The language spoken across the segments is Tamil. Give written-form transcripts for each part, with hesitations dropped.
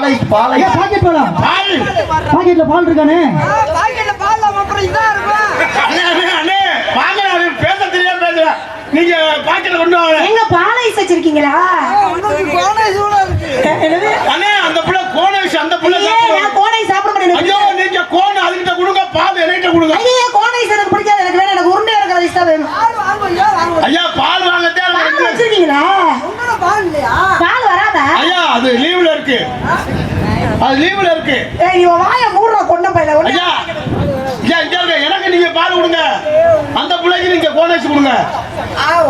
பாலை பாலை பாக்கெட் பாலா? பால் பாக்கெட்ல பால் இருக்கானே? பாக்கெட்ல பால் அப்புறம் இதா இருக்கும். அண்ணே பாக்கல பேச தெரியாம பேசுறேன். நீங்க பாக்கெட்ல கொண்டு வாங்க. எங்க பால் ஐஸ் வச்சிருக்கீங்களா? உங்களுக்கு கோனை சூடா இருக்கு. அண்ணே அந்த புள்ள கோன் ஐஸ் அந்த புள்ள நான் கோன் ஐஸ் சாப்பிட மாட்டேன். ஐயோ நீங்க கோன் அதுகிட்ட கொடுங்க பால் என்கிட்ட கொடுங்க. ஐயோ கோன் ஐஸ் எனக்கு பிடிக்காது. எனக்கு வேணும். எனக்கு உருண்டை இருக்கிற ஐஸ் தான் வேணும். பால் வாங்குங்க வாங்குங்க. ஐயா பால் வாங்கதே பால் வச்சிருக்கீங்களா? உங்களோட பால் இல்லையா? பால் வராதா? ஐயா அது லீவ்ல இருக்கு. அது லீவ்ல இருக்கு. ஏய் நீ வாயை மூடுற கொன்ன பையல. ஐயா ஐயா இங்க இருங்க. எனக்கு நீங்க பால் கொடுங்க. அந்த புள்ளைக்கு நீங்க கோன் ஐஸ் கொடுங்க.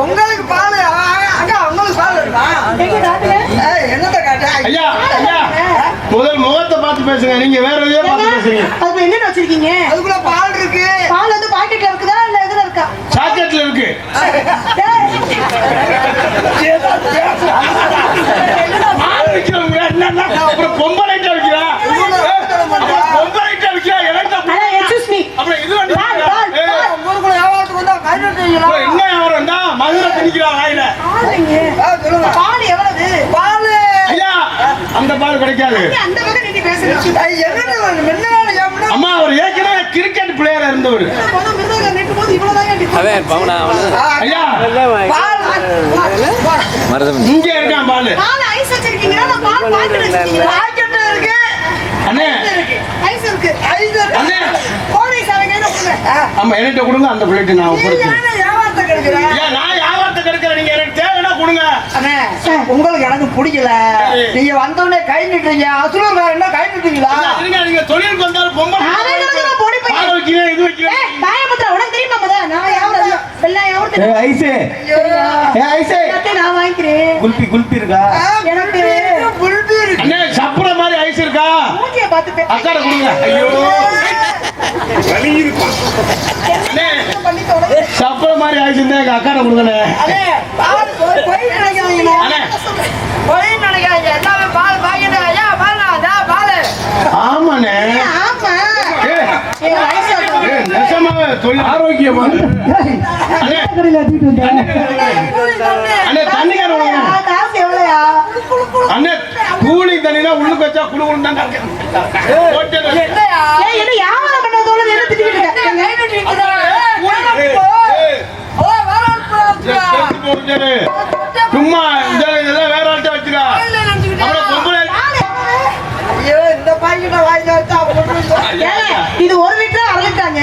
உங்களுக்கு பால் அக்கா உங்களுக்கு பால் இருக்கா? எங்க காட்டுங்க. என்னத்த காட்ட? ஐயா ஐயா முதல் முகத்தை பார்த்து பேசுங்க. நீங்க வேற எதையோ பார்த்து பேசுறீங்க. அதுக்கு என்னென்ன வச்சிருக்கீங்க? அதுக்குள்ள பால் இருக்கு. பால் வந்து பாக்கெட்ல இருக்குதா இல்ல எதுல இருக்கா? சாக்கெட்ல இருக்கு. பால் விக்கிறவங்க என்னன்னா அப்புறம் பொம்பளைட்ட விக்கிறா. பொம்பளைட்ட விக்கிறா. எனக்கு அட எக்ஸ்கியூஸ் மீ. அப்புறம் இது வந்து உங்களுக்குள்ள வியாபாரத்துக்கு வந்தா கைது செய்யலாம். என்ன வியாபாரம் தான் மதுரை திணிக்கிறா வாயில. சொல்லுங்க. பால் எவ்வளவு? பால் ஐயா அந்த பால் கிடைக்காது. அந்த பக்கம் நீ பேசுறீங்க. அம்மா அவர் ஏற்கனவே கிரிக்கெட் பிளேயரா இருந்தவர். அவன் பவுனா ஐயா மருதம் இங்க இருக்கான் பால். பால் ஐஸ் வச்சிருக்கீங்களா? நான் பால் பாக்கெட் வச்சிருக்கீங்களா? பாக்கெட் இருக்கு. அண்ணே ஐஸ் இருக்கு. ஐஸ் இருக்கு. அண்ணே கோன் ஐஸ் அவங்க என்ன கொடுங்க? ஆமா என்கிட்ட கொடுங்க அந்த பிளேட் நான் கொடுத்து. வியாபாரத்தை கெடுக்கிறேன். ஐயா நான் வியாபாரத்தை கெடுக்கிறேன். நீங்க எனக்கு தேவைன்னா கொடுங்க. அண்ணே உங்களுக்கு எனக்கு பிடிக்கல. நீங்க வந்தோடனே கை நிட்டுறீங்க. அசுரக்காரன்னா கை நிட்டுறீங்களா? இருங்க நீங்க தொழிலுக்கு வந்தாலும் பொம்பளை நான் பொடி பையன். பால் வைக்கிறேன் இது வைக்கிறேன். ஏய் பாயபத்ரா உனக்கு தெரியுமா முத? நான் யாவறது எல்லாம் யாவறது. ஏய் ஐஸே. ஏய் ஐஸே. நான் வாங்கிக்கிறேன். குல்பி குல்பி இருக்கா? எனக்கு புல்பி இருக்கு. அண்ணே சப்புற மாதிரி ஐஸ் இருக்கா? மூஞ்சிய பார்த்து பே. அக்காட கொடுங்க. ஐயோ வலி இருக்கு. அண்ணே பண்ணி தொட. சப்புற மாதிரி ஐஸ் இருந்தா எங்க அக்காட கொடுங்கண்ணே. அண்ணே பால் போய் நினைக்காதீங்க. அண்ணே போய் நினைக்காதீங்க. எல்லாமே பால் பாக்கெட். ஐயா பால் அதான் பால். ஆமாண்ணே. ஆமா. ஏய் ஏய் ஐஸ் இருக்கு. நெசமாவே தொழில் ஆரோக்கியமா. ஏய் அண்ணே கடையில தூக்கிட்டு வந்தேன். அண்ணே தண்ணி கார கொடுங்க. காசு எவ்வளவுயா? அண்ணே கூலிங் தண்ணினா உள்ளுக்கு வச்சா குளுகுளுன்னு தான் இருக்கு. போட்டு என்னையா? ஏய் என்ன வியாபாரம் பண்ணதோட என்ன திட்டிட்டு இருக்க? கை நிட்டு நிக்குதா? ஓ சும்மா இதெல்லாம் வேற ஆள்கிட்ட வச்சுக்கா. அப்புறம் பொம்பளை ஐயோ இந்த பாக்கெட்டை வாங்கி வச்சா ஏங்க, இது 1 லிட்டர் 1/2 லிட்டராங்க.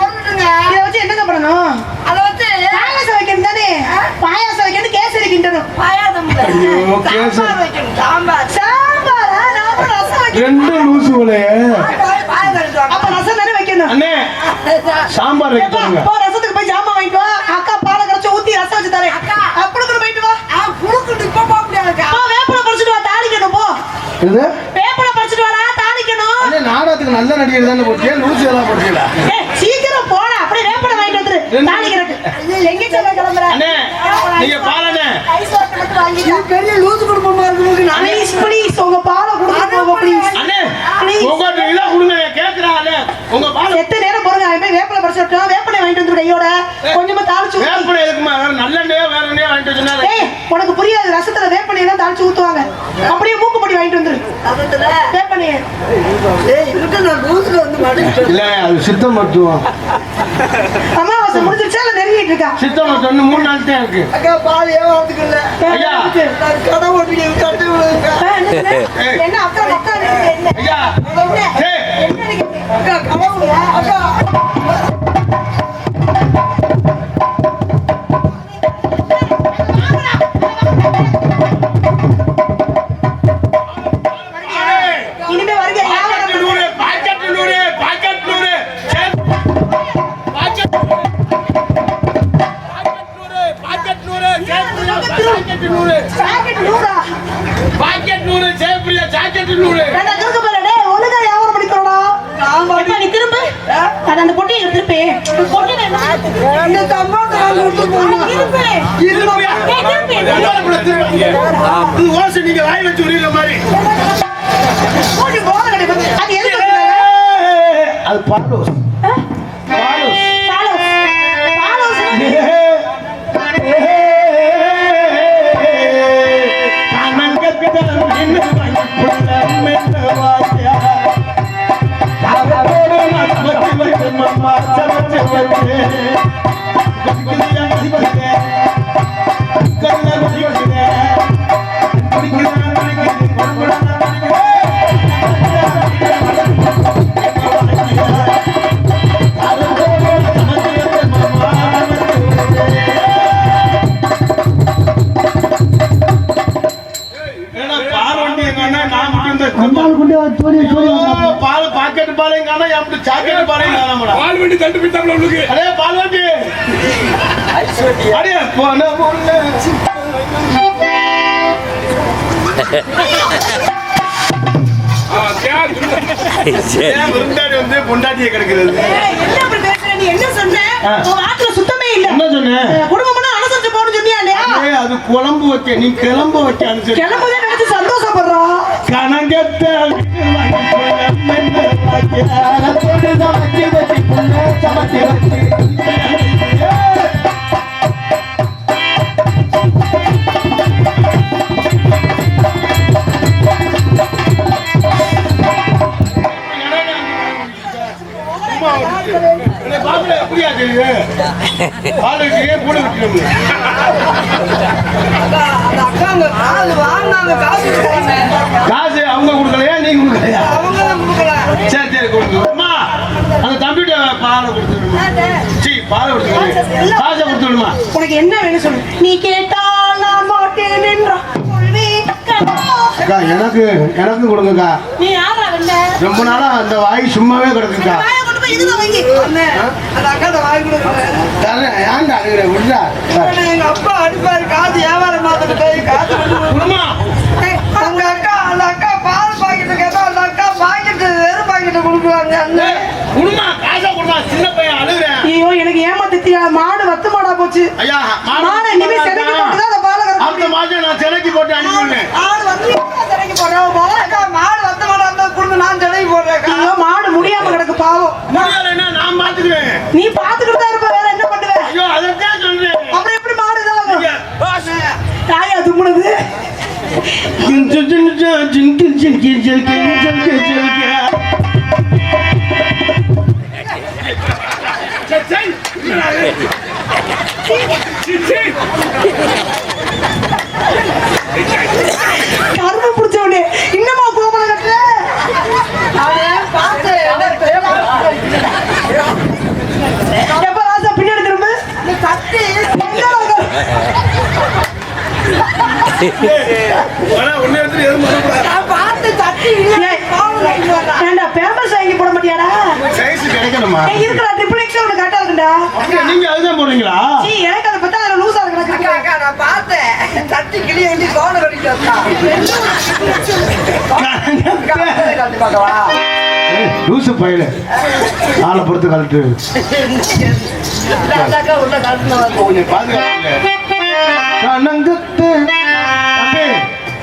ஒண்ணுங்க. இதை வச்சு என்னங்க பண்ணணும்? அதை வச்சு பாயாசம் வைக்கணும் தானே? பாயாசம் வைக்கணும் கேசரி கிண்டணும். பாயாசம் இல்ல. ஐயோ, கேசரி. சாம்பார் வைக்கணும். சாம்பார். சாம்பாரா? நான் கூட ரசம் வைக்கணும். 2 லூசுகளே. பாயாசம் எடுத்து அப்ப ரசம் தானே வைக்கணும். அண்ணே சாம்பார் வைக்க போறீங்க. போ ரசத்துக்கு போய் ஜாமான் வாங்கிட்டு வா. அக்கா பாலை கரைச்சு ஊத்தி ரசம் வச்சு தரேன். அப்படி போயிட்டு வா. புழுக்குட்டு இப்ப போக முடியாதுக்கா. போ வேப்பிலை பறிச்சுட்டு வா, தாளிக்கணும். போ இது வேப்பிலை பறிச்சுட்டு வாடா, தாளிக்கணும். அண்ணே நாடகத்துக்கு நல்ல நடிகர் தானே போட்டு லூசு எல்லாம் போட்டீங்களா? ஏய், சீக்கிரம் போடா. அப்படியே வேப்பிலை வாங்கிட்டு வந்துரு. தாளிக்கிறதுக்கு. எங்க சொல்ல கிளம்புற? அண்ணே நீங்க பாலண்ணே ஐஸ் வாட்டர் மட்டும் வாங்கிட்டு வா. பெரிய லூசு குடும்பமா இருக்கு. ப்ளீஸ் ப்ளீஸ் உங்க பாலை கொடுத்து போங்க ப்ளீஸ். அண்ணே Please. உங்க இத கொடுங்க கேக்குறான். அண்ணே உங்க பால் எத்தனை நேரம் போறங்க? அவன் போய் வேப்பிலை பறிச்சுட்டு வேப்பிலை வாங்கிட்டு வந்து கையோட கொஞ்சமா தாளிச்சு ஊத்து. வேப்பனை எதுக்குமா வேற நல்லெண்ணெயோ வேற எண்ணெயோ வாங்கிட்டு சொன்னாரு. ஏய் உனக்கு புரியாது. ரசத்துல வேப்பெண்ணெய் தான் தாளிச்சு ஊத்துவாங்க. அப்படியே மூக்கு பொடி வாங்கிட்டு வந்துரு. வேப்பெண்ணெய். ஏய் இதுக்கு நான் லூசுல வந்து மாட்டிக்கிட்டேன். இல்ல அது சித்த மருத்துவம். அமாவாசை முடிஞ்சிருச்சா இல்ல நெருங்கிட்டு இருக்கா? சித்த மருத்துவம் இன்னும் 3 நாள் தான் இருக்கு. அக்கா பால் ஏவாத்துக்கு இல்ல. ஐயா. நான் கடை ஓட்டிக்கு கட்டி விடுங்க. என்ன அக்கா அக்கா என்ன? ஐயா ஏய் என்ன நினைக்கிறீங்க? அக்கா கடவுளா? அக்கா இனிமே வருங்க வியாபாரம் பண்ணுங்க. Packet 100 packet 100 packet 100 packet 100 packet 100 packet 100 சேப்ரியா ஜாக்கெட் 100. நான் திரும்ப போறேன். டேய் ஒழுங்கா வியாபாரம் பண்ணி தரடா. இப்ப நீ திரும்ப அத அந்த பொட்டியை திருப்பி. பொட்டி வேணும். இந்த தம்மாட்ட நான் விட்டு போறேன். திருப்பி. இருப்பியா ஏய் திருப்பி. இது ஓசை நீங்க வாய் வச்சு உரியுற மாதிரி. பொட்டி போற கிடையாது. அது எதுக்கு வச்சிருக்காங்க? அது பாலோஸ் பாலோஸ் பாலோஸ். கண்ணங்கக்கட என்ன புள்ள பால் பாக்கெட் பாலையும் காணா அப்படி சாக்கெட் பாலையும் காணாமடா. பால் வண்டி தட்டு பிடித்தாங்களா உங்களுக்கு? அடே பால் வண்டி அடே போன முள்ள விருந்தாடி வந்து பொண்டாட்டியை கிடக்கிறது. என்ன அப்படி பேசுற நீ? என்ன சொன்ன? உன் ஆத்துல சுத்தமே இல்ல. என்ன சொன்னேன்? குடும்பம்னா அனுசரிச்சு போகணும்னு சொன்னியா இல்லையா? அது குழம்பு வைக்க நீ கிளம்பு வைக்க அனுசரிச்சு கிளம்புதே நினைச்சு சந்தோஷப்படுறா. கணங்கத்தை காசு அவங்க கொடுக்கலையா நீங்க கொடுக்கலையா? சரி சரி கொடுத்துருமா. அந்த தம்பிட்ட பாலை கொடுத்துருமா. பாலை கொடுத்துருமா. காசை கொடுத்துடுமா. உனக்கு என்ன வேணும் சொல்லு. நீ கேட்டால் நான் மாட்டேன் என்றான். எனக்கு எனக்கு கொடுங்கக்கா. நீ யாரா வெண்ண? ரொம்ப நாளா அந்த வாய் சும்மாவே கிடக்குக்கா. ஏன்டா விடுறா? எங்க அப்பா அடிப்பாரு காசு வியாபாரம் பார்த்துட்டு போய் காசு குடுமா அந்த அக்கா பால் பாக்கெட்டு கேட்டா அந்த அக்கா பாக்கெட்டு வெறும் பாக்கெட்டு கொடுக்குறாங்க. குடுமா காசா குடுமா. சின்ன பையன் அழுகுறேன். ஐயோ எனக்கு ஏமாத்திட்டியா? மாடு வத்து மாடா போச்சு. ஐயா மாடு இனிமே செதைக்கு போட்டுதான் அந்த பாலை கறக்க அந்த மாசம் நான் சிலைக்கு போட்டு அனுப்பிவிடுறேன். ஆடு வந்து செடைக்கு போடுறேன். அக்கா மாடு வந்து மாடு அந்த கொடுத்து நான் செடைக்கு போடுறேன். ஐயோ மாடு முடியாம கிடக்கு பாவம். முடியலைன்னா நான் பாத்துக்குவேன். நீ பாத்துக்கிட்டு தான் இருப்ப, வேற என்ன பண்ணுவ? ஐயோ அதான் சொல்றேன். அப்புறம் எப்படி மாடு இதாகும்? தாயா தும்முனது. கரும்பு பிடிச்சவனே இன்னமா கோபம் கட்டுற? எப்ப ராசா பின்னாடி திரும்ப பேம்பர்ஸ் வாங்கி போட மாட்டியாடா? கிடைக்கணுமா? இருக்கிற ட்ரிபிள் எக்ஸ் ஒன்று கரெக்டா இருக்குடா. நீங்க அதுதான் போடுறீங்களா? எனக்கு அதை பத்தா அதுல லூசா இருக்கு. அக்கா நான் பார்த்தேன் தட்டி கிளிய வேண்டி சோன லூசு பயில ஆளை பொறுத்து கழட்டு.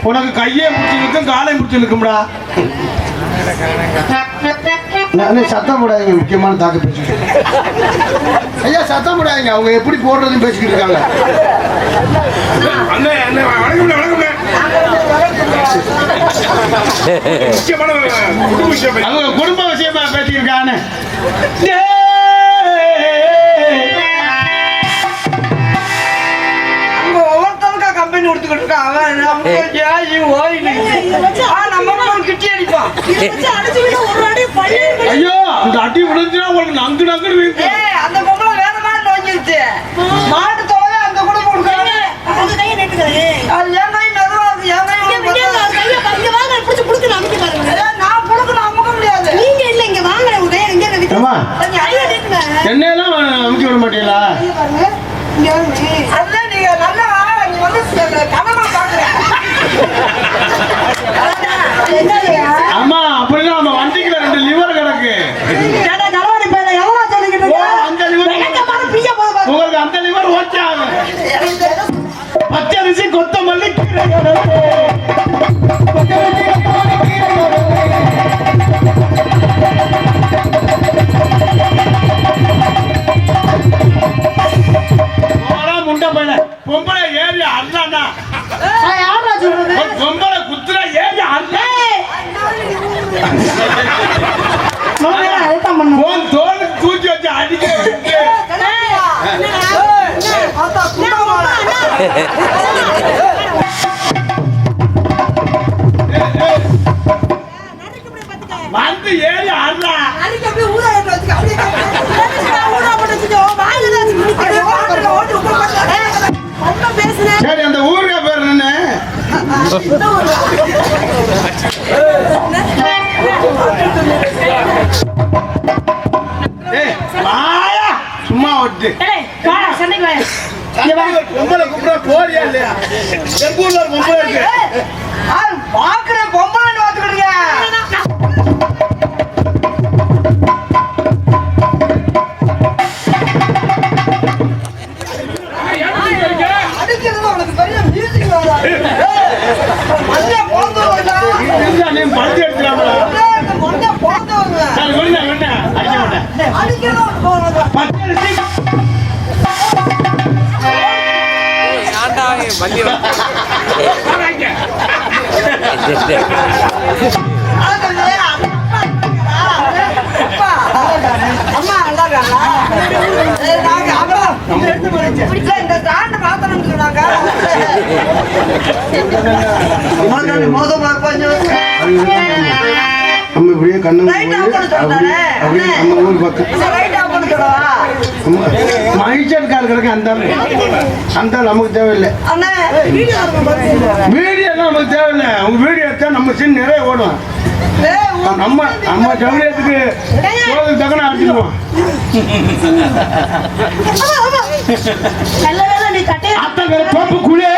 உனக்கு கையே முடிச்சு நிற்கும் காலை முடிச்சு நிற்கும்டா. சத்தம் போடாதீங்க. முக்கியமான தாக்கு பேசிட்டு ஐயா சத்தம் போடாதீங்க. அவங்க எப்படி போடுறதுன்னு பேசிக்கிட்டு இருக்காங்க. அவங்க குடும்ப விஷயமா பேசியிருக்காங்க. கம்பெனி கொடுத்துக்கிட்டு இருக்கான். அவன் நம்ம கிட்டி அடிப்பான். ஐயோ அந்த அடி விழுந்துச்சுன்னா உங்களுக்கு நங்கு நங்குன்னு அந்த பொம்பளை வேற மாதிரி நோங்கிருச்சு. மாட்டு தொலை அந்த கூட கொடுக்குறாங்க. அது என் கை மெதுவா இருக்கு. என் கை நான் கொடுக்கணும் அமுக்க முடியாது. என்னையெல்லாம் அமுக்கி விட மாட்டீங்களா? அதான் நீங்க நல்லா நீ வந்து கனமா பாக்குறேன். ஆமா அப்படின்னா நம்ம வண்டிக்குள்ள 2 லிவர் கிடக்கு. உங்களுக்கு அந்த லிவர் ஓகே ஆகும். பச்சரிசி கொத்தமல்லி கீரை முண்டை பையன் பார்த்தா குண்டமான. வந்து ஏறி ஆடுறா. அன்னைக்கு அப்படியே ஊதாரிட்டு வச்சுக்க, அப்படியே ஊதா போட்டு வச்சுக்கோ, வாயில தான் வச்சுக்கோ, அப்படியே ஓட்டுல ஓட்டி உட்கார மாட்டேன். ரொம்ப பேசுனேன். சரி அந்த ஊருக்கா பேர் என்ன? ஏய், வாயா. சும்மா விட்டு சண்டைக்கு வாயா. பொம்பளை கூப்பிட போறியா இல்லையா? செம்பூர்ல ஒரு பொம்பளை இருக்கு. பாக்குற பொம்பளை பாத்துக்கிடுங்க. அடிக்கிறது உனக்கு பெரிய மியூசிக் வர. மண்ணே போந்து வருதா? நீ பழுத்தி எடுத்துடாமல. மண்ணே போந்து வருதா? சரி விடுங்க விடுங்க. அடிக்க மாட்டேன். அடிக்கிறது உனக்கு போறதா? பத்து அடிச்சு. அம்மா நல்லா இந்த ஸ்டாண்ட் மாத்தணும்னு சொன்னாங்க. மோசமா நம்ம இப்படியே கண்ணு ரைட் ஆஃப் பண்ண சொன்னானே. அப்படியே நம்ம ஊர் பக்கம் ரைட் ஆஃப் பண்ண சொல்லவா? மகிழ்ச்சியாருக்கு அந்த நமக்கு தேவையில்லை. அண்ணே வீடியோ வீடியோ எல்லாம் நமக்கு தேவையில்லை. உங்க வீடியோ எடுத்தா நம்ம சீன் நிறைய ஓடும். நம்ம சௌரியத்துக்கு தக்கன அடிச்சிடுவோம். நல்ல வேலை நீ கட்டையா அத்தங்கிற தோப்புக்குள்ளே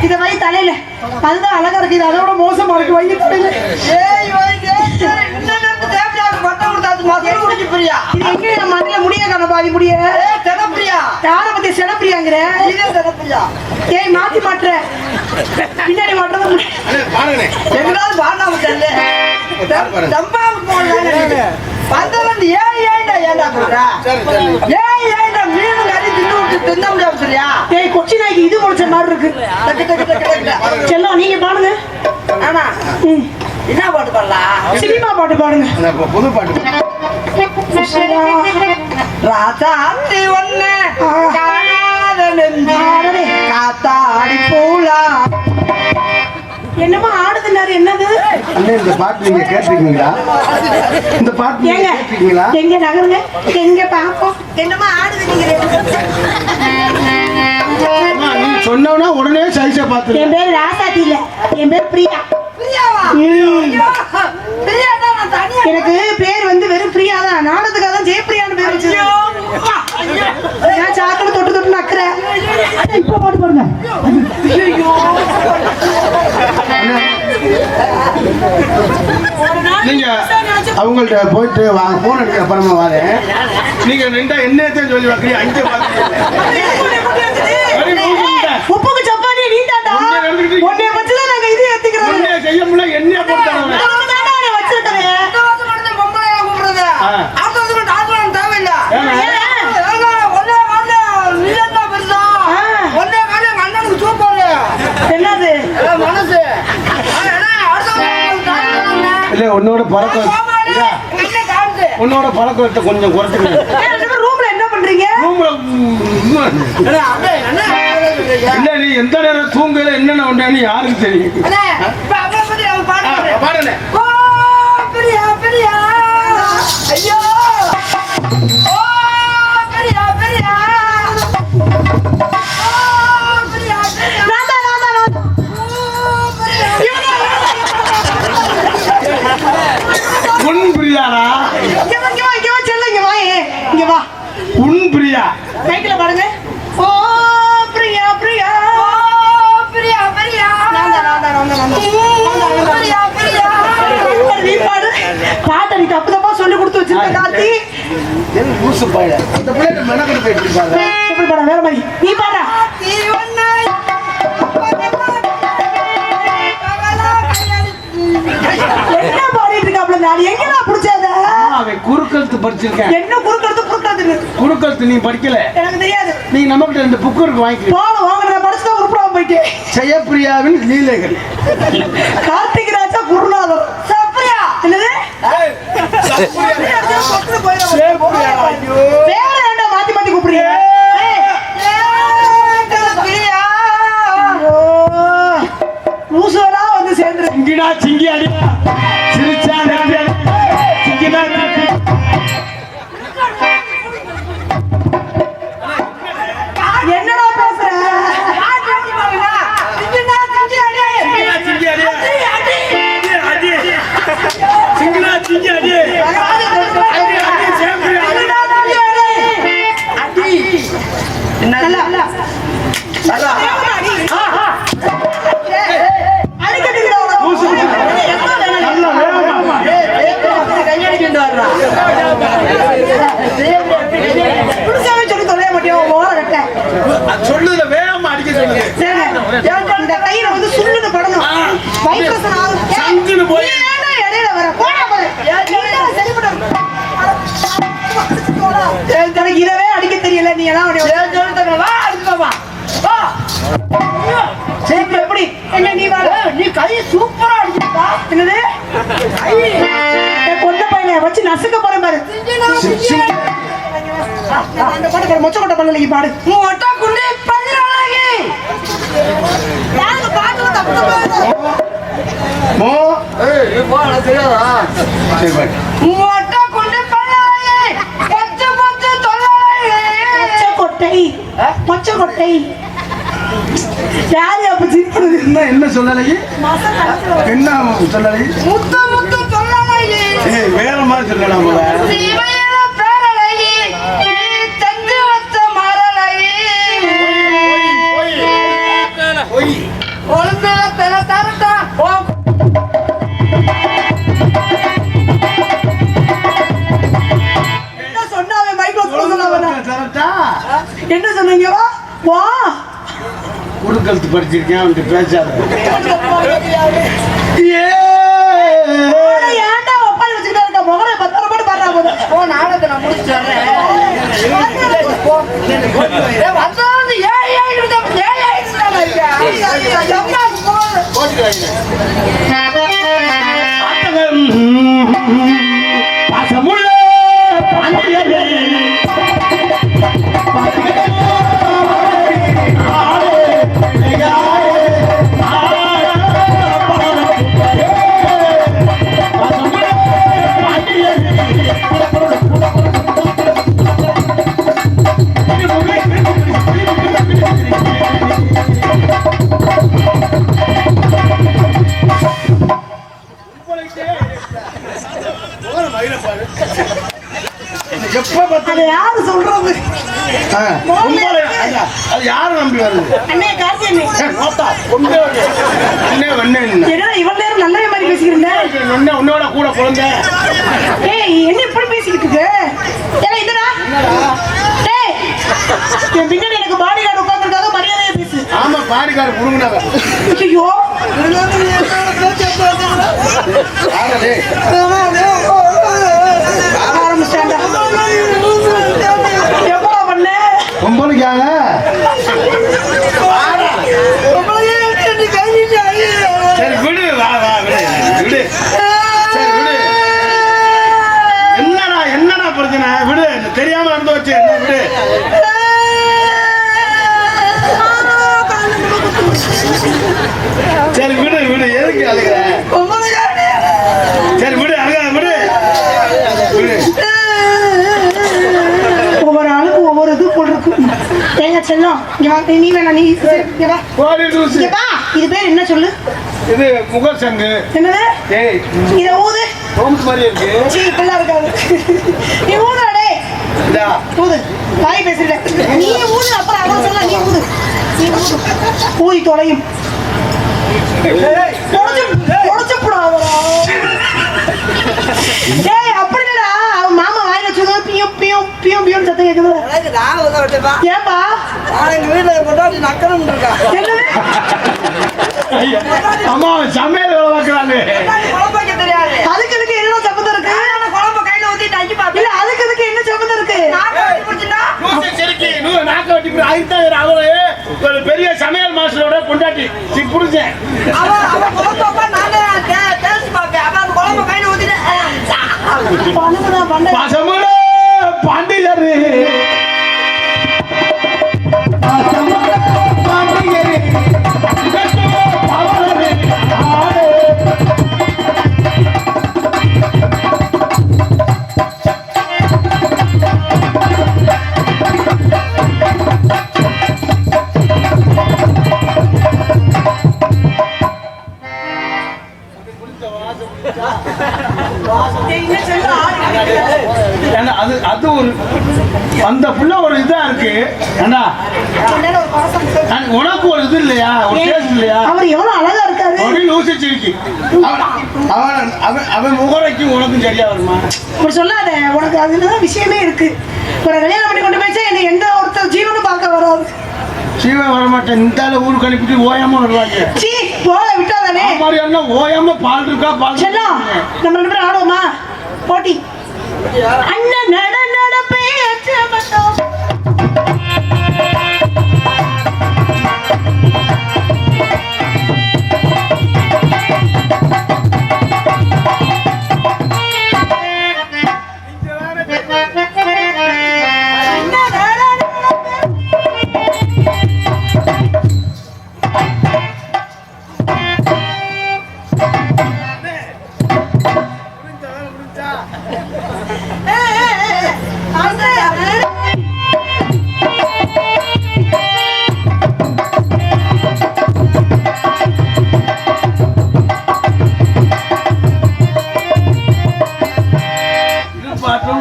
இத வை தலையில. அதுதான் அழகா இருக்கு. இது அதோட மோசமா இருக்கு. வை தலையில. ஏய் வைங்க இன்னொரு தேவடியாக்கு பட்டம் கொடுத்தாச்சு மாசம் குடிச்சு பிரியா. இது எங்க நம்ம மண்ணில முடிய காண பாதி முடிய. ஏய் தெனப்பிரியா. யார பத்தி செனப்பிரியாங்கற? இதே தெனப்பிரியா. ஏய் மாத்தி மாட்ற. பின்னாடி மாட்றத பாருங்க. எங்கடாவது பாடாம தெல்ல. தம்பாவு போறாங்க. பந்தவன் ஏன்டா போறா? ஏன்டா மீன் கறி தின்ன முடியாது சரியா? ஏய் கொச்சி நாய்க்கு இது முடிச்ச மாதிரி இருக்கு. செல்லம் நீங்க பாடுங்க. ஆனா என்ன பாட்டு பாடலாம்? சினிமா பாட்டு பாடுங்க. புது பாட்டு. ராசாத்தி ஒண்ணு காணாத நெஞ்சாடே காத்தாடி பூலா. என்னமா ஆடுதுனாரு என்னது? அண்ணே இந்த பாட்டு நீங்க கேட்டிருக்கீங்களா? இந்த பாட்டு நீங்க ஏங்க கேட்டிருக்கீங்களா? எங்க நகருங்க எங்க பாப்போம். என்னமா ஆடுது நீங்க? நீ சொன்னவனா உடனே சைஸை பார்த்து. என் பேர் ராசாத்தி இல்ல, என் பேர் பிரியா. பிரியாவா? பிரியா தான் நான் தனியா. எனக்கு பேர் வந்து வெறும் பிரியா தான். நாடகத்துக்காக தான் ஜெயப்பிரியான்னு பேர் வச்சு. நான் சாக்கடை தொட்டு தொட்டு நக்குறேன். இப்ப பாட்டு பாடுங்க. நீங்க அவங்கள்ட்ட போயிட்டு வாங்க போன் எடுக்க அப்புறமா வரேன். நீங்க நின்றா என்னத்தையும் சொல்லி வைக்கிறீங்க. அங்கே உப்புக்கு சப்பானி நீ தாண்டா. உன்னை வச்சுதான் நாங்க இது ஏத்திக்கிறோம். செய்ய முடியல என்ன போட்டாங்க. வச்சுட்டேன். இந்த வருஷம் மட்டும் தான் பொம்பளை கூப்பிடுறது. அடுத்த வருஷம் டாக்டர் தேவையில்ல. என்னது மனசு இல்ல உன்னோட பழக்கத்தை கொஞ்சம் குறைச்சிக்கணும். ரூம்ல என்ன பண்றீங்க? இல்ல நீ எந்த நேரம் தூங்கல என்னென்ன உண்டான்னு யாருக்கு தெரியும்? பாடுங்க. ஐயோ உன் பிரியாரா? இங்க வா. உன் பிரியா மைக்ல பாருங்க. ஓ பிரியா பிரியா லூசு பையன். அந்த பிள்ளைங்க மெனக்கெட்டு போய் எப்படி பாரு. எப்படி பாட வேற மாதிரி நீ பாடா. என்ன பாடிட்டு இருக்காப்ல நான் எங்கடா புடிச்சத? அவன் குறுக்கழுத்து படிச்சிருக்கேன். என்ன குறுக்கழுத்து குறுக்கழுத்து நீ படிக்கல. எனக்கு தெரியாது. நீ நம்மகிட்ட இந்த புக் இருக்கு வாங்கி. போன வாங்குற படிச்சத உருப்படாம போயிட்டேன். ஜெயப்பிரியாவின் லீலைகள். கார்த்திக் ராஜா குருநாதர். சப்ரியா. என்னது? சப்ரியா. வேற என்ன மாத்தி மாத்தி கூப்பிடுறீங்க? மூசோரா வந்து சேர்ந்து சிங்கினா சிங்கி அடி. சிரிச்சா நெத்தி அடி. சிங்கினா நெத்தி. என்னடா பேசுற? சிங்கினா சிங்கி அடி. சிங்கி அடி. அடி. சிங்கினா சிங்கி அடி. சொல்லுதுல வேகமா அடிக்க சொல்லுங்க. இந்த கையில வந்து சுள்ளுன்னு படணும். வைப்ரேஷன் ஆகும். சங்குன்னு போய் ஏன்டா இடையில வர? போடா போய். எனக்கு இதவே அடிக்க தெரியல. நீ எல்லாம் வா அடிச்சுக்கோமா. வா. சரி எப்படி? என்ன நீ வா. நீ கை சூப்பரா அடிச்சிருப்பா. என்னது? பொண்ணு பையனை வச்சு நசுக்க போறேன் பாரு. அந்த பாட்டு பாடு. மொச்ச கொட்டை பண்ணலி பாடு. மொட்டை குண்டி பண்ணலி. யாரு பாட்டு தப்பு மோ ஏய் போடா தெரியாதா? சரி பாரு. மொட்டை குண்டி பண்ணலி. மொச்ச மொச்ச தொல்லலி. மொச்ச கொட்டை. மொச்ச கொட்டை. யாரு அப்ப சிரிக்கிறது? என்ன சொல்லலை? என்ன சொல்லலை? முத்து முத்து தொல்லலி. ஏய் வேற மாதிரி சொல்லலாம் போல. என்ன சொன்னீங்க? வா குறுக்கழுத்து படிச்சிருக்கேன் அவன்கிட்ட பேசாத. ஏன்டா ஒப்பாரி வச்சுக்கிட்டே இருக்க? முகரை 10 ரூபாய் பாடுறா போது. ஓ நாடகத்தை நான் முடிச்சுட்டு வரேன். பாசமுள்ள பாண்டியரே அது யாரு சொல்றது? அது யாரு நம்பி வருது? அண்ணே கார்த்தி அண்ணே. என்ன இவ்வளவு நேரம் நல்ல மாதிரி பேசிக்கிறேன். உன்னோட கூட குழந்தை. ஏய் என்ன இப்படி பேசிக்கிட்டு இருக்கு? ஏய் இதுடா. டேய் என் பின்னாடி எனக்கு பாடி கார்டு உட்கார்ந்திருக்காங்க. மரியாதையா பேசு. ஆமா பாடிக்கார புடுங்கடாங்க. ஐயோ ஆரம்பிச்சாண்டா. எப்படா பண்ண? பொம்பளைக்காக சரி விடு. வா வா விடு விடு. சரி விடு. என்னடா பிரச்சனை? விடு. தெரியாம நடந்து வச்சு என்ன விடு. சரி விடு விடு. எதுக்கு அழுகிற? சரி விடு அழுகாத விடு விடு. ஒவ்வொரு ஆளுக்கும் ஒவ்வொரு இது போல் இருக்கு. ஏங்க செல்லம் இங்க வா. நீ வேணா நீ இங்க வா. இங்க வா. இது பேர் என்ன சொல்லு? இது முகசங்கு. என்னது? ஏய் இத ஊது. ரோம்ஸ் மாதிரி இருக்கு. சீ இப்பெல்லாம் இருக்காது. நீ ஊதுடா டேய். இதா ஊது. வாய் பேசுறல. நீ ஊது அப்புறம் அவன் சொல்ல நீ ஊது. நீ ஊது. ஊதி தொலையும். பொடிச்சு போடாதடா. டேய் அப்படி இல்லடா. அவன் மாமா வாயில சும்மா பியும் பியும் பியும் பியும் சத்தம் கேக்குது. எனக்கு நான் உதவ விட்டுப்பா. ஏன்பா நான் எங்க வீட்டுல கொண்டாடி நக்கணும் இருக்கா. என்னது ஐயா, அம்மா சமையல் வேலை பார்க்கறாங்க. குழம்பு வைக்க தெரியாது. அதுக்கு இதுக்கு என்ன சம்மந்தம் இருக்கு? நான் குழம்பு கையில ஊத்திட்டு அஞ்சு பாப்பேன். இல்ல அதுக்கு இதுக்கு என்ன சம்மந்தம் இருக்கு? நான் கட்டி பிடிச்சிட்டா நூசை செருக்கி, நாக்க வெட்டி போய் அதுதான் அவரு ஒரு பெரிய சமையல் மாஸ்டரோட பொண்டாட்டி புடிச்சேன். அவன் குழம்பு வைப்பா, நானே டேஸ்ட் பார்ப்பேன். அவன் அந்த குழம்பு கையில ஊத்திட்டு பண்ணுடா பண்ணு. பசமுல பாண்டியரு என்ன சொல்ல ஏன்னா அது ஒரு அந்த புள்ள ஒரு இதா இருக்கு. ஏன்னா உனக்கு ஒரு இது இல்லையா, ஒரு டேஸ்ட் இல்லையா? அவர் எவ்வளவு அழகா இருக்காரு. அப்படின்னு யோசிச்சிருக்கி. அவன் முகரைக்கும் உனக்கும் சரியா வருமா? இப்படி சொல்லாத, உனக்கு அதுலதான் விஷயமே இருக்கு. ஒரு கல்யாணம் பண்ணி கொண்டு போயிச்சா என்ன எந்த ஒருத்தர் ஜீவனும் பார்க்க வராது. சீவன் வரமாட்டேன். இந்த ஊருக்கு அனுப்பிட்டு ஓயாம வருவாங்க. சீ போல விட்டாதானே மாதிரி என்ன ஓயாம பால் இருக்கா பால் செல்லம். நம்ம ரெண்டு பேரும் ஆடுவோமா போட்டி? அண்ணன் நட நடப்பே அச்சமட்டம்.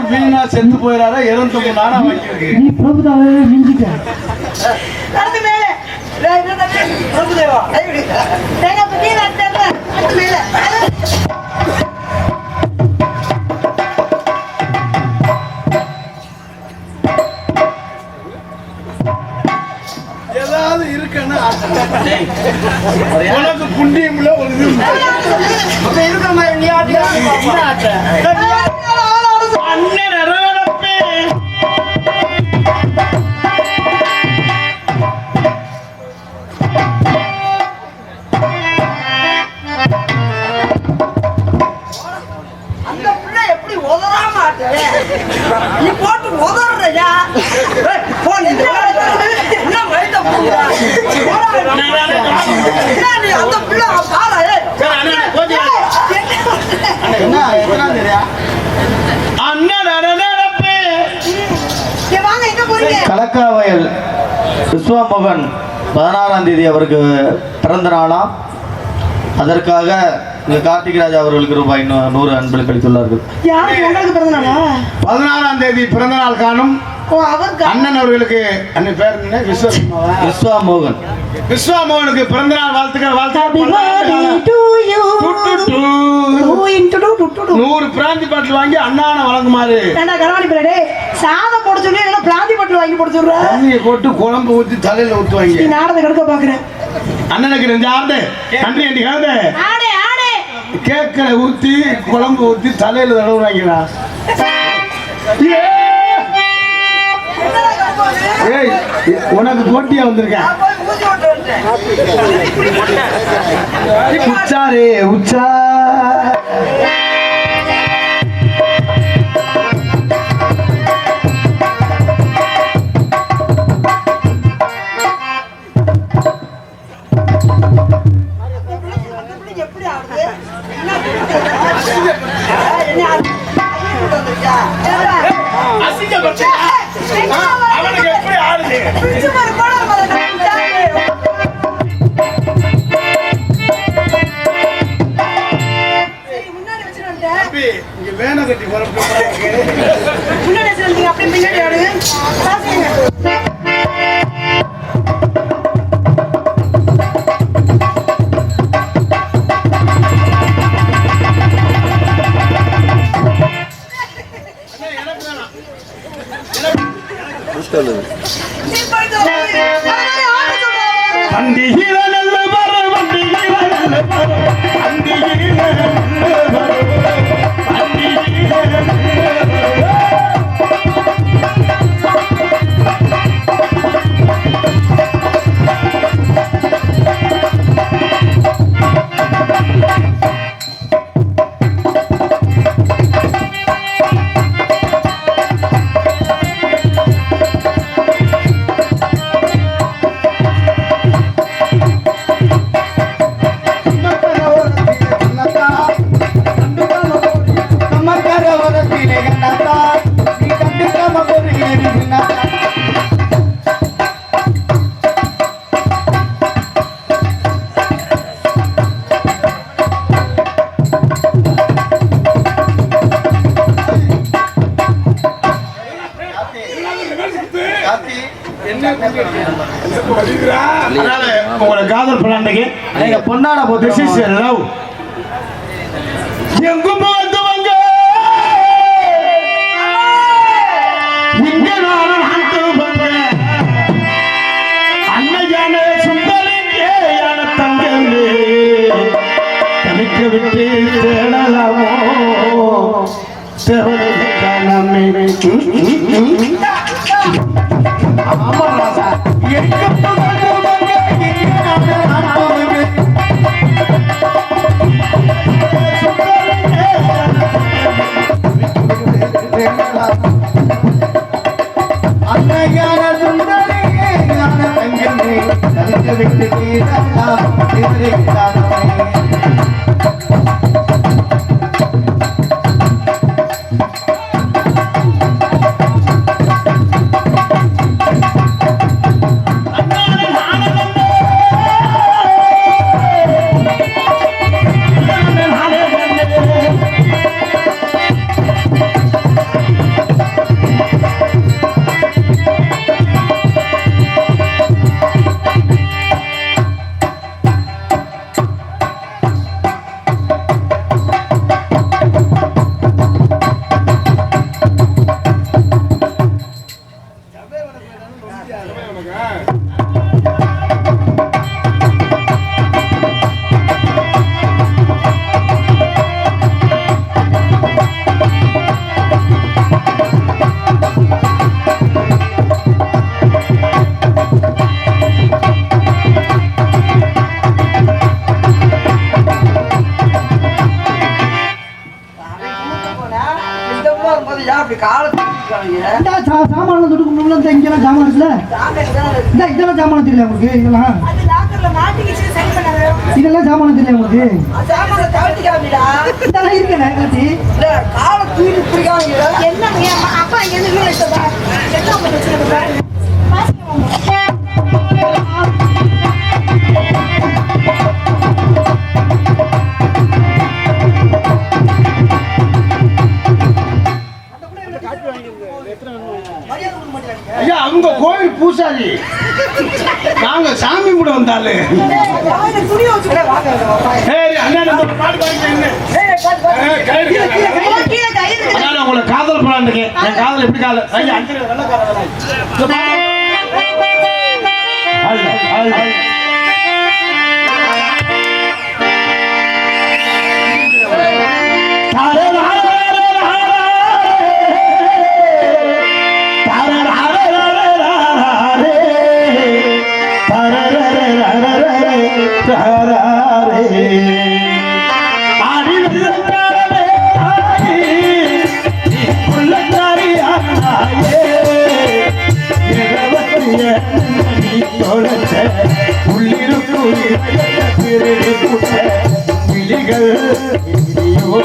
வீணா செத்து போயிடாரா, இறந்து நானா வைக்கிறது. நீ பிரபுதாவே மிஞ்சிட்ட. அடுத்து மேலே பிரபுதேவா கைவிடு. தேங்காய் பத்தி அடுத்து மேலே ஏதாவது இருக்குன்னா உனக்கு புண்ணியம்ல ஒரு இது இருக்கிற மாதிரி நீ ஆட்டி அண்ணன் அரவணைப்பே. அந்த பிள்ளை எப்படி உதறாம ஆட்டுவே? நீ போட்டு உதறயா? போன் என்ன வயித்த போடுறா? நீ அந்த பிள்ளை பாரா. சரி, அண்ணன் கொஞ்சம் என்ன எத்தனை தெரியா? அண்ணன் அரவணைப்பே. வாங்க எங்க போறீங்க? கலக்காவயல் விஸ்வமோகன் 16ஆம் தேதி அவருக்கு பிறந்த நாளாம். அதற்காக கார்த்திகராஜ் அவர்களுக்கு ரூபாய் 100 அன்பளிப்பு அளித்துள்ளார்கள். யாருக்கு உங்களுக்கு பிறந்த நாளா? 16ஆம் தேதி பிறந்த நாள் காணும் ஓ அவருக்கு அண்ணன் அவர்களுக்கு. அண்ணன் பேர் என்ன? விஸ்வமோகன். விஸ்வமோகனுக்கு பிறந்த நாள் வாழ்த்துக்கள். Happy birthday to you. 100 பிராந்தி பாட்டில் வாங்கி அண்ணான வழங்குமாறு. ஏண்டா கரவாணி பிள்ளை சாதம் போட சொல்லி எல்லாம் பிளாந்தி பட்டில் வாங்கி போட சொல்ற. தண்ணியை போட்டு குழம்பு ஊற்றி தலையில ஊற்றுவாங்க. நீ நாடகம் எடுக்க பாக்குறேன். அண்ணனுக்கு 2 ஆண்டு நன்றி அண்டி காது ஆடே ஆடே கேக்கல ஊற்றி குழம்பு ஊற்றி தலையில தடவுறாங்கடா. ஏய் உனக்கு போட்டியா வந்திருக்கேன். போய் ஊசி ஓட்டு வந்துட்டேன். உச்சாரே உச்சா. எப்படி ஆகுது? என்ன வந்திருக்கா? அவனுக்கு எப்படி ஆடுது? இங்க வேண கட்டி முன்னாடி வச்சிருந்தீங்க அப்படி பின்னாடி ஆடு. இன்னைக்கு நீங்க பொன்னாட போட்டு This is a love. எங்கும் வந்தவங்க இங்க நானும் வந்தவங்க அன்னையான சுந்தரிங்கே யான தங்கமே தனிக்க விட்டு தேடலாமோ தேவனமே ஆமா ராசா எங்கும் வந்தவங்க இங்க நானும் வந்தவங்க அன்னையான சுந்தரியே ஞான தங்கமே தனிக்க விட்டு தேடலாம் அப்படி காலத்துக்கு சாமான துட்டு கும்பிடலாம் இங்கெல்லாம் சாமான் இருக்குல்ல இதெல்லாம் சாமான தெரியல உங்களுக்கு இதெல்லாம் இதெல்லாம் சாமான தெரியல உங்களுக்கு இதெல்லாம் இருக்கல எல்லாத்தி கால தூக்கி பிடிக்காம என்னங்க அப்பா இங்க இருந்து வீடு எடுத்ததா என்ன வச்சிருக்க ஐயா அவங்க கோவில் பூசாரி நாங்க சாமி கூட வந்தாலே துணி வச்சு உங்களை காதல் பண்ணான்னு இருக்கேன் என் காதல் எப்படி காதல் ஐயா ஒரு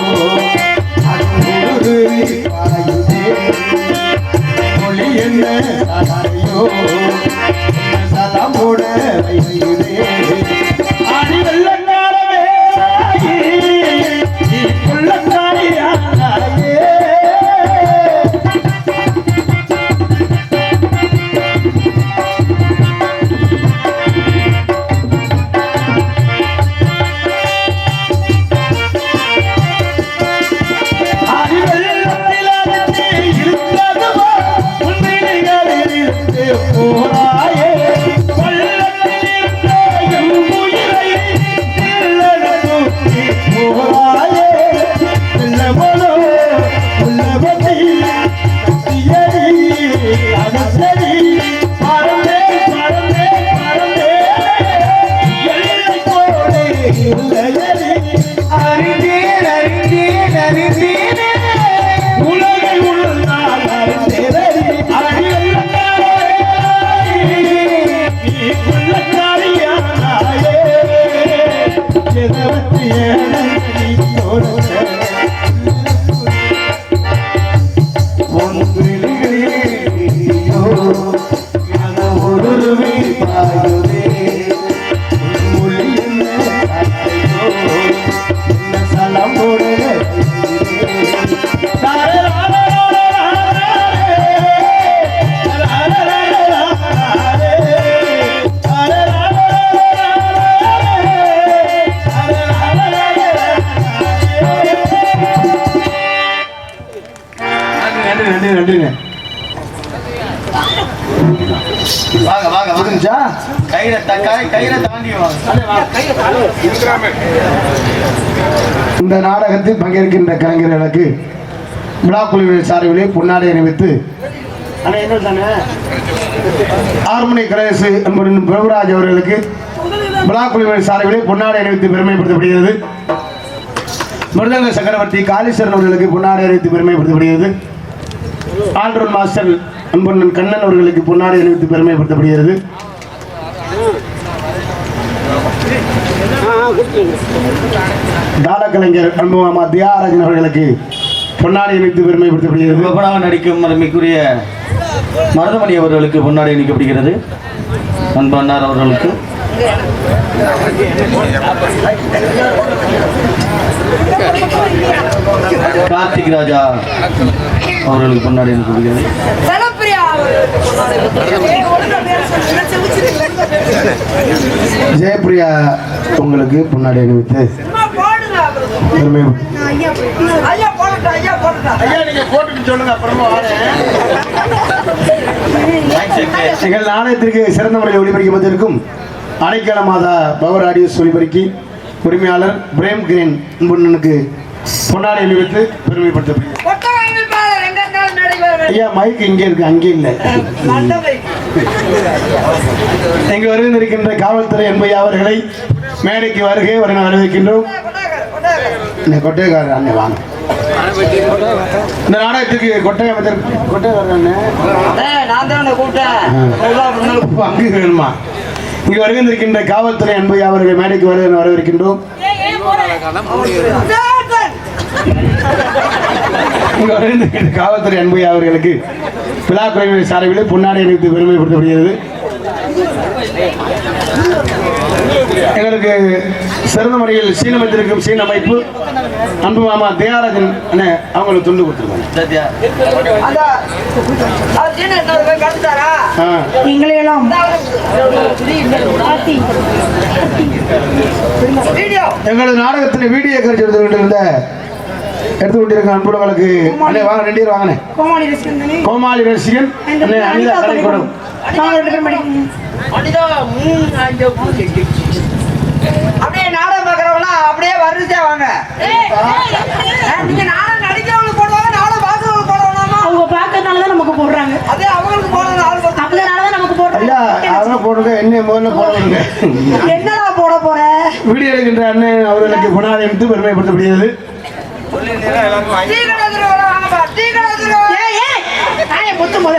கயிறை தாண்டி இந்த நாடகத்தில் பங்கேற்கின்ற கலைஞர்களுக்கு விழா குழுவினர் சார்பிலே பொன்னாடை அணிவித்து ஆர்மனை கணேசு என்பவரின் பிரபுராஜ் அவர்களுக்கு விழா குழுவினர் சார்பிலே பொன்னாடை அணிவித்து பெருமைப்படுத்தப்படுகிறது. மிருதங்க சக்கரவர்த்தி காளீஸ்வரன் அவர்களுக்கு பொன்னாடை அணிவித்து பெருமைப்படுத்தப்படுகிறது. ஆல்ரவுண்ட் மாஸ்டர் அன்பண்ணன் கண்ணன் அவர்களுக்கு பொன்னாடை அணிவித்து பெருமைப்படுத்தப்படுகிறது. தாள கலைஞர் அன்புமாமா தியாகராஜன் அவர்களுக்கு பொன்னாடை அணிவித்து பெருமைப்படுத்தப்படுகிறது. விபனாக நடிக்கும் அருமைக்குரிய மருதமணி அவர்களுக்கு பொன்னாடை அணிக்கப்படுகிறது. அன்பண்ணார் அவர்களுக்கு கார்த்திக் ராஜா அவர்களுக்கு பொன்னாடை அணிக்கப்படுகிறது. ஜெயபிரியா உங்களுக்கு பொன்னாடை அணிவித்து பெருமை ஐயா நீங்க போட்டுட்டு சொல்லுங்க அப்புறமா எங்கள் நாணயத்திற்கு சிறந்த முறையில் ஒளிபரப்பி வந்திருக்கும் அடைக்கல மாதா பவர் ஆடியோஸ் ஒளிபரப்பி உரிமையாளர் பிரேம் கிரீன் அன்புண்ணனுக்கு பொன்னாடை அணிவித்து பெருமைப்படுத்தப்படுகிறது. ஐயா மைக் இங்கே இருக்கு, அங்கே இல்லை. இங்கு வருகின்ற காவல்துறை என்பையா அவர்களை மேடைக்கு வருகை வருக வரவேற்கின்றோம். கொட்டைக்காரர் அண்ணே வாங்க. இந்த நாடகத்திற்கு கொட்டைக்காரர் அண்ணே அங்கு வேணுமா? இங்கு வருகின்ற காவல்துறை என்பையா அவர்களை மேடைக்கு வருக வரவேற்கின்றோம். இங்கு வருகின்ற காவல்துறை அன்பையா அவர்களுக்கு விழா குழுவினர் சார்பிலே பொன்னாடை அணிவித்து பெருமைப்படுத்தப்படுகிறது. எங்களுக்கு சிறந்த முறையில் சீனம் வைத்திருக்கும் சீன அமைப்பு அன்பு மாமா தியாகராஜன் அண்ணே அவங்களுக்கு துண்டு கொடுத்துருக்காங்க. எங்களையெல்லாம் எங்களது நாடகத்தில் வீடியோ கருத்து எடுத்துக்கொண்டிருக்க அன்புடங்களுக்கு அண்ணே வாங்க, 2 பேர் வாங்கினேன். கோமாளி ரசிகன் அண்ணே அனிதா கலைக்கூடம். அப்படியே நாடகம் பார்க்கறவங்களா அப்படியே வரிசையா வாங்க. நீங்க நாடகம் நடிக்கிறவங்களுக்கு போடுவாங்க, நாடகம் பார்க்கறவங்களுக்கு போடுவாங்க. அவங்க பார்க்கறதுனாலதான் நமக்கு போடுறாங்க. அதே அவங்களுக்கு போடுறது அதனாலதான் நமக்கு போடுறாங்க. ஐயா அதெல்லாம் போடுங்க, என்ன முதல்ல போடுவாங்க. என்னடா போட போற? வீடியோ எடுக்கின்ற அண்ணன் அவர்களுக்கு பொன்னாடை அணிவித்து பெருமைப்படுத்தப்படுகிறது. டீ கடை வாங்கப்பா, டீ கடை. ஏய் பொத்து போல.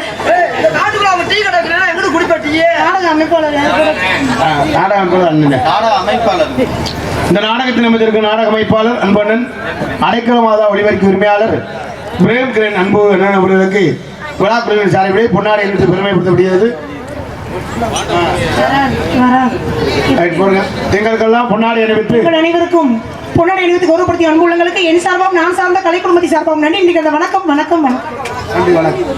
இந்த நாட்டுக்குள்ள அவங்க டீ கடை வைக்கிறா எங்க குடிப்பட்டியே? நாடக அமைப்பாளர் நாடக அமைப்பாளர். இந்த நாடகத்தில் நமது இருக்கும் நாடக அமைப்பாளர் அன்பண்ணன் அடைக்கல மாதா ஒளிபரப்பு உரிமையாளர் பிரேம் கிரேன் அன்பு அண்ணன் அவர்களுக்கு விழா குழுவினர் சார்பிலே பொன்னாடை அணிவித்து பெருமைப்படுத்தப்படுகிறது. எங்களுக்கெல்லாம் பொன்னாடை அணிவித்து அனைவருக்கும் பொன்னாடை அணிவித்து கௌரவப்படுத்திய அன்பு உள்ளங்களுக்கு என் சார்பாகவும் நான் சார்ந்த கலை குடும்பத்தை சார்பாகவும் நன்றி. இன்றைக்கு அந்த வணக்கம் வணக்கம் வணக்கம். நன்றி வணக்கம்.